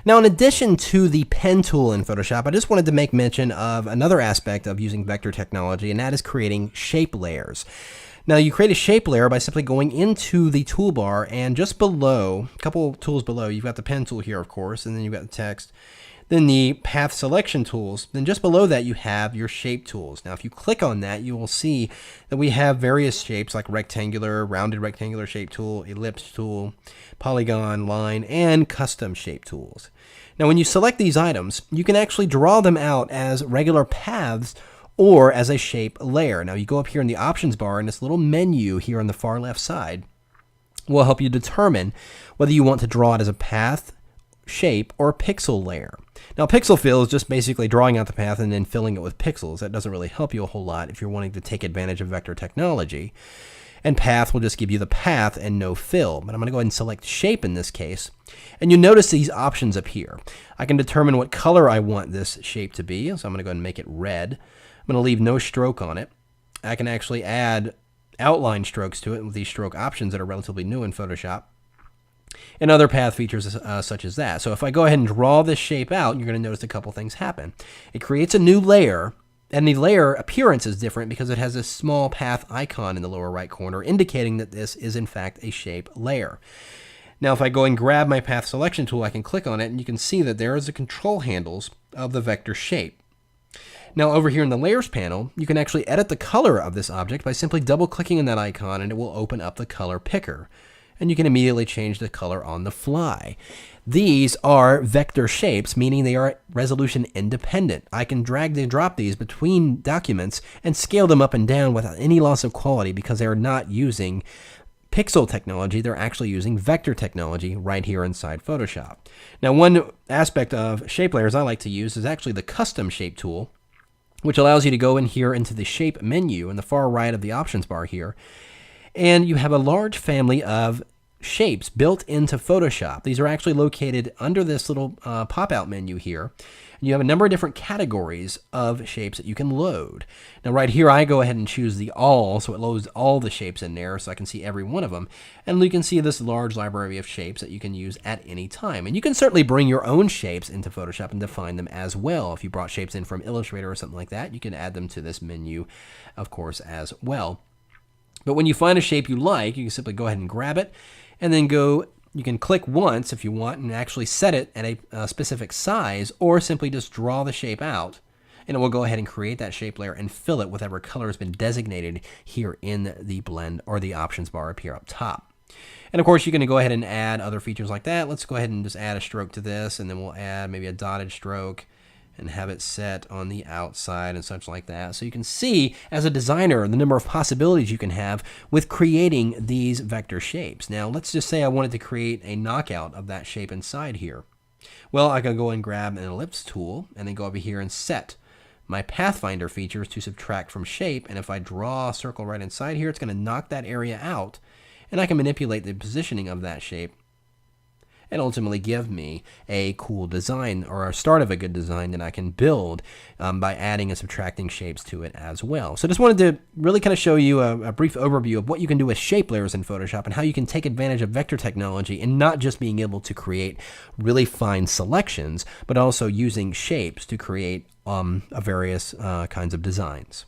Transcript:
Now, in addition to the pen tool in Photoshop, I just wanted to make mention of another aspect of using vector technology, and that is creating shape layers. Now, you create a shape layer by simply going into the toolbar, and just below, a couple tools below, you've got the pen tool here, of course, and then you've got the text, then the path selection tools, then just below that you have your shape tools. Now, if you click on that, you will see that we have various shapes like rectangular, rounded rectangular shape tool, ellipse tool, polygon, line, and custom shape tools. Now, when you select these items, you can actually draw them out as regular paths or as a shape layer. Now, you go up here in the options bar, and this little menu here on the far left side will help you determine whether you want to draw it as a path, shape, or pixel layer. Now, pixel fill is just basically drawing out the path and then filling it with pixels. That doesn't really help you a whole lot if you're wanting to take advantage of vector technology. And path will just give you the path and no fill. But I'm going to go ahead and select shape in this case. And you notice these options appear. I can determine what color I want this shape to be. So I'm going to go ahead and make it red. I'm going to leave no stroke on it. I can actually add outline strokes to it with these stroke options that are relatively new in Photoshop, and other path features such as that. So if I go ahead and draw this shape out, you're going to notice a couple things happen. It creates a new layer, and the layer appearance is different because it has a small path icon in the lower right corner, indicating that this is in fact a shape layer. Now, if I go and grab my path selection tool, I can click on it, and you can see that there is the control handles of the vector shape. Now, over here in the Layers panel, you can actually edit the color of this object by simply double-clicking on that icon, and it will open up the color picker. And you can immediately change the color on the fly. These are vector shapes, meaning they are resolution independent. I can drag and drop these between documents and scale them up and down without any loss of quality because they are not using pixel technology. They're actually using vector technology right here inside Photoshop. Now, one aspect of shape layers I like to use is actually the custom shape tool, which allows you to go in here into the shape menu in the far right of the options bar here. And you have a large family of shapes built into Photoshop. These are actually located under this little pop-out menu here. You have a number of different categories of shapes that you can load. Now, right here, I go ahead and choose the all, so it loads all the shapes in there so I can see every one of them. And you can see this large library of shapes that you can use at any time. And you can certainly bring your own shapes into Photoshop and define them as well. If you brought shapes in from Illustrator or something like that, you can add them to this menu, of course, as well. But when you find a shape you like, you can simply go ahead and grab it, and then you can click once if you want and actually set it at a specific size, or simply just draw the shape out, and it will go ahead and create that shape layer and fill it with whatever color has been designated here in the blend or the options bar up here up top. And of course, you're going to go ahead and add other features like that. Let's go ahead and just add a stroke to this, and then we'll add maybe a dotted stroke and have it set on the outside and such like that. So you can see, as a designer, the number of possibilities you can have with creating these vector shapes. Now, let's just say I wanted to create a knockout of that shape inside here. Well, I can go and grab an ellipse tool and then go over here and set my Pathfinder features to subtract from shape. And if I draw a circle right inside here, it's going to knock that area out, and I can manipulate the positioning of that shape and ultimately give me a cool design, or a start of a good design that I can build by adding and subtracting shapes to it as well. So just wanted to really kind of show you a brief overview of what you can do with shape layers in Photoshop and how you can take advantage of vector technology and not just being able to create really fine selections, but also using shapes to create various kinds of designs.